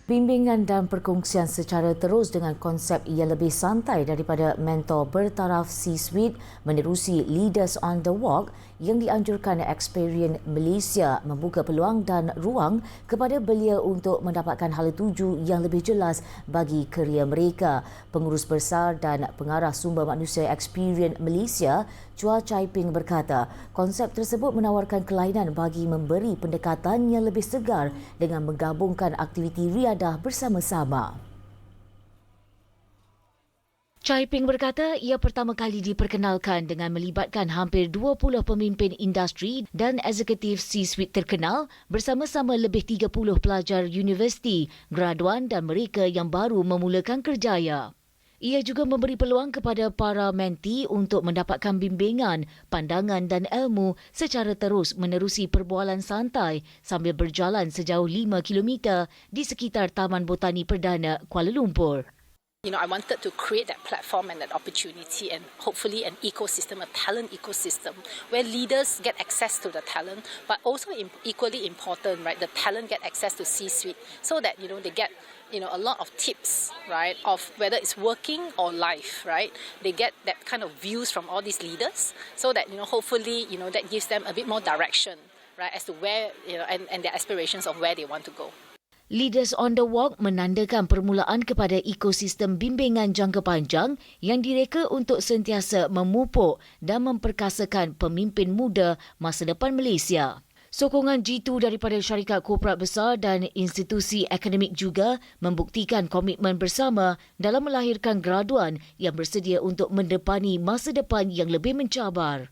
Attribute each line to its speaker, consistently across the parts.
Speaker 1: Bimbingan dan perkongsian secara terus dengan konsep yang lebih santai daripada mentor bertaraf C-suite menerusi Leaders on the Walk yang dianjurkan Experian Malaysia membuka peluang dan ruang kepada belia untuk mendapatkan hala tuju yang lebih jelas bagi kerjaya mereka. Pengurus besar dan pengarah sumber manusia Experian Malaysia, Chua Chai Ping berkata, konsep tersebut menawarkan kelainan bagi memberi pendekatan yang lebih segar dengan menggabungkan aktiviti riadah bersama-sama. Chai Ping berkata ia pertama kali diperkenalkan dengan melibatkan hampir 20 pemimpin industri dan eksekutif C-suite terkenal bersama-sama lebih 30 pelajar universiti, graduan dan mereka yang baru memulakan kerjaya. Ia juga memberi peluang kepada para menti untuk mendapatkan bimbingan, pandangan dan ilmu secara terus menerusi perbualan santai sambil berjalan sejauh 5 km di sekitar Taman Botani Perdana Kuala Lumpur.
Speaker 2: I wanted to create that platform and that opportunity and hopefully a talent ecosystem where leaders get access to the talent, but also equally important, right, the talent get access to C-suite so that, they get, a lot of tips, right, of whether it's working or life, right. They get that kind of views from all these leaders so that, hopefully, that gives them a bit more direction, right, as to where, and their aspirations of where they want to go.
Speaker 1: Leaders on the Walk menandakan permulaan kepada ekosistem bimbingan jangka panjang yang direka untuk sentiasa memupuk dan memperkasakan pemimpin muda masa depan Malaysia. Sokongan G2 daripada syarikat korporat besar dan institusi akademik juga membuktikan komitmen bersama dalam melahirkan graduan yang bersedia untuk mendepani masa depan yang lebih mencabar.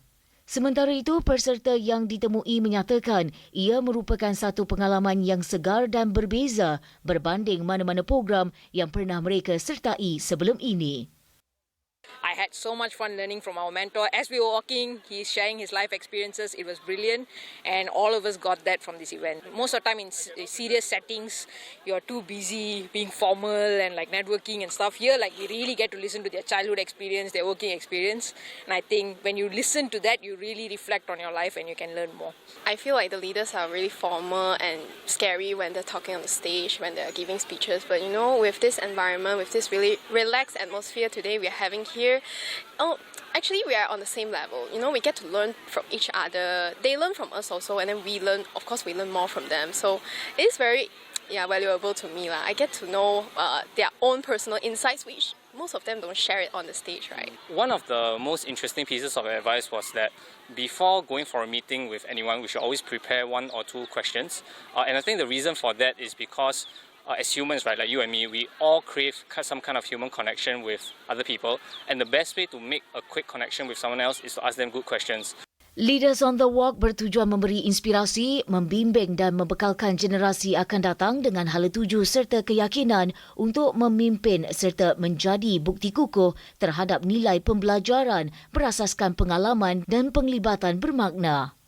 Speaker 1: Sementara itu, peserta yang ditemui menyatakan ia merupakan satu pengalaman yang segar dan berbeza berbanding mana-mana program yang pernah mereka sertai sebelum ini.
Speaker 3: I had so much fun learning from our mentor. As we were walking, he's sharing his life experiences. It was brilliant, and all of us got that from this event. Most of the time in serious settings, you're too busy being formal and like networking and stuff. Here, like, we really get to listen to their childhood experience, their working experience. And I think when you listen to that, you really reflect on your life and you can learn more.
Speaker 4: I feel like the leaders are really formal and scary when they're talking on the stage, when they're giving speeches. But with this environment, with this really relaxed atmosphere today we're having here, actually we are on the same level. We get to learn from each other. They learn from us also, and then we learn more from them. So it is very valuable to me. I get to know their own personal insights, which most of them don't share it on the stage, right?
Speaker 5: One of the most interesting pieces of advice was that before going for a meeting with anyone, we should always prepare 1 or 2 questions. And I think the reason for that is because as humans, right, like you and me, we all crave some kind of human connection with other people. And the best way to make a quick connection with someone else is to ask them good questions.
Speaker 1: Leaders on the Walk bertujuan memberi inspirasi, membimbing dan membekalkan generasi akan datang dengan hala tuju serta keyakinan untuk memimpin serta menjadi bukti kukuh terhadap nilai pembelajaran berasaskan pengalaman dan penglibatan bermakna.